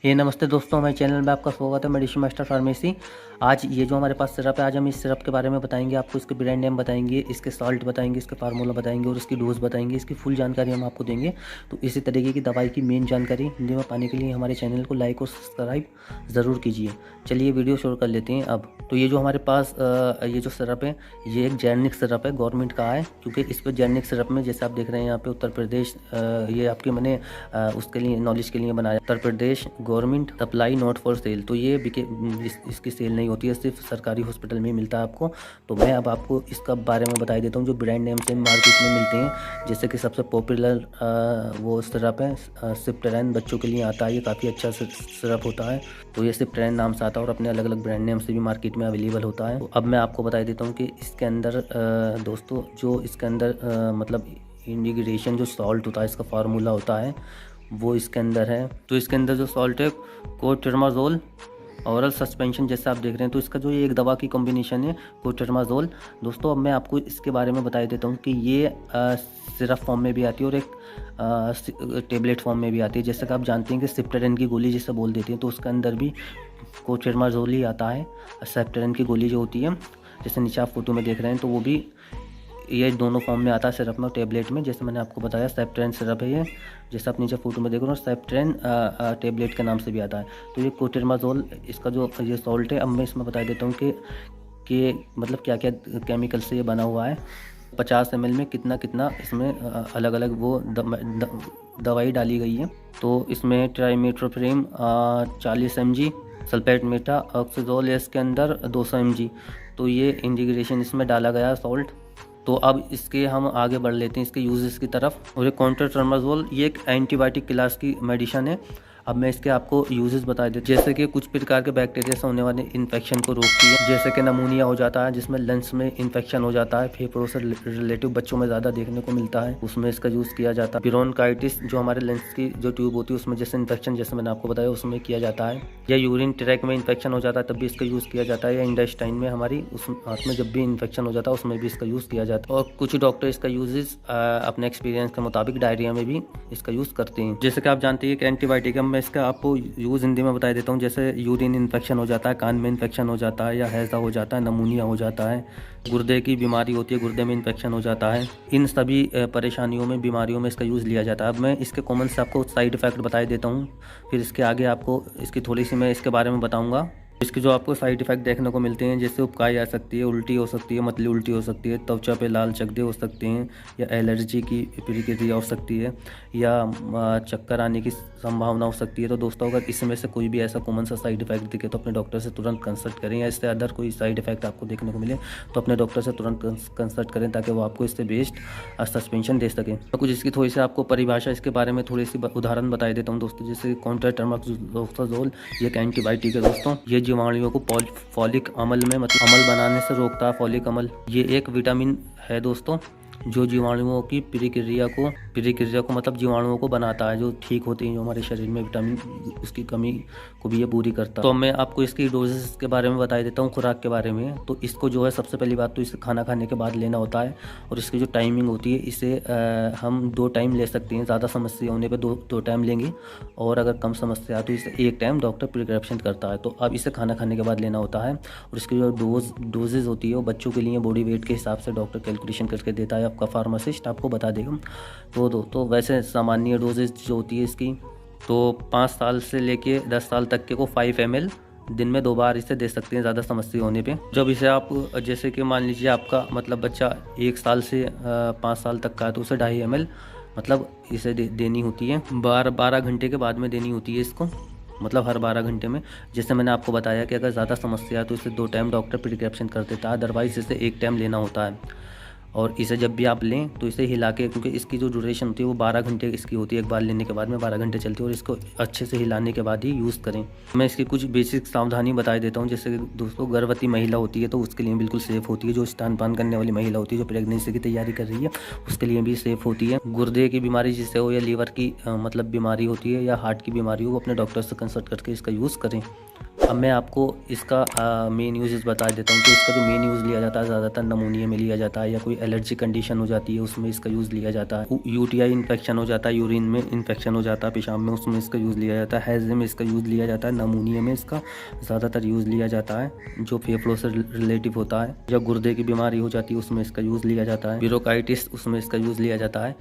नमस्ते दोस्तों, हमारे चैनल में आपका स्वागत है। Medicine master pharmacy. आज ये जो हमारे पास सिरप है, आज हम इस सिरप के बारे में बताएंगे आपको। इसके ब्रांड नेम बताएंगे, इसके सॉल्ट बताएंगे, इसके फार्मूला बताएंगे और इसकी डोज बताएंगे। इसकी फुल जानकारी हम आपको देंगे। तो इसी तरीके की दवाई की मेन जानकारी हिंदी में पाने के लिए हमारे चैनल को लाइक और सब्सक्राइब ज़रूर कीजिए। चलिए वीडियो शुरू कर लेते हैं अब। तो ये जो हमारे पास ये जो सिरप है, ये एक जेनेरिक सिरप है, गवर्नमेंट का है। क्योंकि इस पर जेनेरिक सिरप में जैसे आप देख रहे हैं यहाँ पे उत्तर प्रदेश, ये आपके मैंने उसके लिए नॉलेज के लिए बनाया, Uttar Pradesh government supply not for sale. तो ये इसकी सेल नहीं होती है, सिर्फ सरकारी हॉस्पिटल में मिलता है आपको। तो मैं अब आपको इसका बारे में बता देता हूँ जो ब्रांड नेम से मार्केट में मिलते हैं। जैसे कि सबसे पॉपुलर वो सिरप है सिप्टेरन, बच्चों के लिए आता है। ये काफ़ी अच्छा सिरप होता है। तो ये सिप्टेरन नाम से आता है और अपने अलग अलग ब्रांड नेम से भी मार्केट में अवेलेबल होता है। तो अब मैं आपको बता देता हूँ कि इसके अंदर दोस्तों, जो इसके अंदर मतलब इंटीग्रेशन जो सॉल्ट होता है, इसका फार्मूला होता है, वो इसके अंदर है। तो इसके अंदर जो सॉल्ट है कोट्रिमाजोल औरल सस्पेंशन, जैसे आप देख रहे हैं। तो इसका जो ये एक दवा की कॉम्बिनेशन है कोट्रिमाजोल। दोस्तों अब मैं आपको इसके बारे में बता देता हूँ कि ये सिरप फॉर्म में भी आती है और एक टेबलेट फॉर्म में भी आती है। जैसे कि आप जानते हैं कि सिप्टेरन की गोली जिसे बोल देते हैं, तो उसके अंदर भी कोट्रिमाजोल ही आता है। सिप्टेरन की गोली जो होती है, जैसे नीचे आप फोटो में देख रहे हैं, तो वो भी ये दोनों फॉर्म में आता है, सिरप में और टेबलेट में। जैसे मैंने आपको बताया सेप्टेरन सिरप है ये, जैसे आप नीचे फोटो में देख रहे हो, सेप्टेरन टेबलेट के नाम से भी आता है। तो ये कोट्रिमाजोल, इसका जो ये सॉल्ट है, अब मैं इसमें बता देता हूँ कि मतलब क्या क्या केमिकल से ये बना हुआ है। 50 ml में कितना कितना इसमें अलग अलग वो दवाई डाली गई है। तो इसमें ट्राइमेट्रोप्रेम 40 mg, सल्फेट मेटा ऑक्सीजोल है इसके अंदर 200 mg। तो ये इंटीग्रेशन इसमें डाला गया सॉल्ट। तो अब इसके हम आगे बढ़ लेते हैं इसके यूजेस की तरफ। और ये कॉन्ट्राट्रामाजोल, ये एक एंटीबायोटिक क्लास की मेडिसिन है। अब मैं इसके आपको यूजेस बता देता हूँ। जैसे कि कुछ प्रकार के बैक्टीरिया से होने वाले इन्फेक्शन को रोकती है, जैसे कि नमूनिया हो जाता है, जिसमें लंग्स में इन्फेक्शन हो जाता है, फेफड़ों से रिलेटिव बच्चों में ज़्यादा देखने को मिलता है, उसमें इसका यूज़ किया जाता है। ब्रोंकाइटिस, जो हमारे लंग्स की जो ट्यूब होती है उसमें जैसे इन्फेक्शन, जैसे मैंने आपको बताया, उसमें किया जाता है। या यूरिन ट्रैक में इन्फेक्शन हो जाता है, तब भी इसका यूज़ किया जाता है। या इंटेस्टाइन में हमारी उस हाथ में जब भी इन्फेक्शन हो जाता है, उसमें भी इसका यूज़ किया जाता है। और कुछ डॉक्टर इसका यूजेस अपने एक्सपीरियंस के मुताबिक डायरिया में भी इसका यूज़ करते हैं। जैसे कि आप जानते हैं कि एंटीबायोटिक है, मैं इसका आपको यूज़ हिंदी में बता देता हूँ। जैसे यूरिन इन्फेक्शन हो जाता है, कान में इन्फेक्शन हो जाता है, या हैज़ा हो जाता है, नमूनिया हो जाता है, गुर्दे की बीमारी होती है, गुर्दे में इन्फेक्शन हो जाता है, इन सभी परेशानियों में, बीमारियों में इसका यूज़ लिया जाता है। अब मैं इसके कॉमन से आपको साइड इफ़ेक्ट बता देता हूँ, फिर इसके आगे आपको इसकी थोड़ी सी मैं इसके बारे में बताऊँगा। इसके जो आपको साइड इफ़ेक्ट देखने को मिलते हैं, जैसे उबकाई आ सकती है, उल्टी हो सकती है, मतली उल्टी हो सकती है, त्वचा पे लाल चकदे हो सकते हैं, या एलर्जी की प्रतिक्रिया हो सकती है, या चक्कर आने की संभावना हो सकती है। तो दोस्तों अगर इसमें से कोई भी ऐसा कॉमन सा साइड इफेक्ट दिखे तो अपने डॉक्टर से तुरंत कंसल्ट करें, या इससे अदर कोई साइड इफेक्ट आपको देखने को मिले तो अपने डॉक्टर से तुरंत कंसल्ट करें, ताकि वो आपको इससे बेस्ट सस्पेंशन दे सकें। तो कुछ इसकी थोड़ी सी आपको परिभाषा, इसके बारे में थोड़ी सी उदाहरण बता देता हूँ दोस्तों। जैसे कॉन्ट्राट्रामाजोल ये एक एंटीबायोटिक है दोस्तों। ये जीवाणुओं को फॉलिक अम्ल में मतलब अम्ल बनाने से रोकता है, फॉलिक अम्ल। ये एक विटामिन है दोस्तों, जो जीवाणुओं की प्रक्रिया को मतलब जीवाणुओं को बनाता है, जो ठीक होती हैं जो हमारे शरीर में विटामिन, उसकी कमी को भी ये पूरी करता है। तो मैं आपको इसकी डोजेस के बारे में बता देता हूँ, खुराक के बारे में। तो इसको जो है सबसे पहली बात तो इसे खाना खाने के बाद लेना होता है। और इसकी जो टाइमिंग होती है, इसे हम 2 टाइम ले सकते हैं। ज़्यादा समस्या होने पर दो टाइम लेंगे, और अगर कम समस्या तो इसे 1 टाइम डॉक्टर प्रिस्क्रिप्शन करता है। तो अब इसे खाना खाने के बाद लेना होता है। और इसकी जो डोजेज होती है वो बच्चों के लिए बॉडी वेट के हिसाब से डॉक्टर कैलकुलेशन करके देता है, आपका फार्मासिस्ट आपको बता देगा। तो वैसे सामान्य डोजेज जो होती है इसकी, तो 5 साल से लेके 10 साल तक के को 5 ml दिन में 2 बार इसे दे सकते हैं, ज़्यादा समस्या होने पे। जब इसे आप, जैसे कि मान लीजिए आपका मतलब बच्चा 1 साल से 5 साल तक का है, तो उसे 2.5 ml मतलब इसे देनी होती है। 12 घंटे के बाद में देनी होती है इसको, मतलब हर 12 घंटे में। जैसे मैंने आपको बताया कि अगर ज़्यादा समस्या है तो इसे 2 टाइम डॉक्टर प्रिस्क्रिप्शन कर देता है, अदरवाइज इसे 1 टाइम लेना होता है। और इसे जब भी आप लें तो इसे हिला के, क्योंकि इसकी जो ड्यूरेशन होती है वो 12 घंटे इसकी होती है, एक बार लेने के बाद में 12 घंटे चलती है, और इसको अच्छे से हिलाने के बाद ही यूज़ करें। मैं इसकी कुछ बेसिक सावधानी बता देता हूँ। जैसे दोस्तों गर्भवती महिला होती है तो उसके लिए बिल्कुल सेफ़ होती है। जो स्तनपान करने वाली महिला होती है, जो प्रेगनेंसी की तैयारी कर रही है, उसके लिए भी सेफ़ होती है। गुर्दे की बीमारी जिससे हो, या लीवर की मतलब बीमारी होती है, या हार्ट की बीमारी हो, वो अपने डॉक्टर से कंसल्ट करके इसका यूज़ करें। अब मैं आपको इसका मेन यूजेस बता देता हूँ। तो इसका जो मेन यूज़ लिया जाता है ज़्यादातर नमूनिया में लिया जाता है, या कोई एलर्जी कंडीशन हो जाती है उसमें इसका यूज़ लिया जाता है। यूटीआई इन्फेक्शन हो जाता है, यूरिन में इन्फेक्शन हो जाता है, पेशाब में, उसमें इसका यूज़ लिया जाता है। हैज़े में इसका यूज़ लिया जाता है। नमूनिया में इसका ज़्यादातर यूज़ लिया जाता है जो फेफड़ों से रिलेटिव होता है। जब गुर्दे की बीमारी हो जाती है उसमें इसका यूज़ लिया जाता है। ब्रोंकाइटिस, उसमें इसका यूज़ लिया जाता है।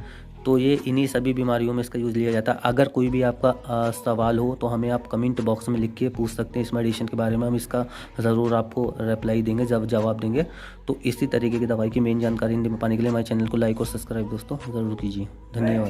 तो ये इन्हीं सभी बीमारियों में इसका यूज़ लिया जाता है। अगर कोई भी आपका सवाल हो तो हमें आप कमेंट बॉक्स में लिख के पूछ सकते हैं इस मेडिसिन के बारे में। हम इसका ज़रूर आपको रिप्लाई देंगे, जब जवाब देंगे। तो इसी तरीके की दवाई की मेन जानकारी पाने के लिए हमारे चैनल को लाइक और सब्सक्राइब दोस्तों ज़रूर कीजिए। धन्यवाद।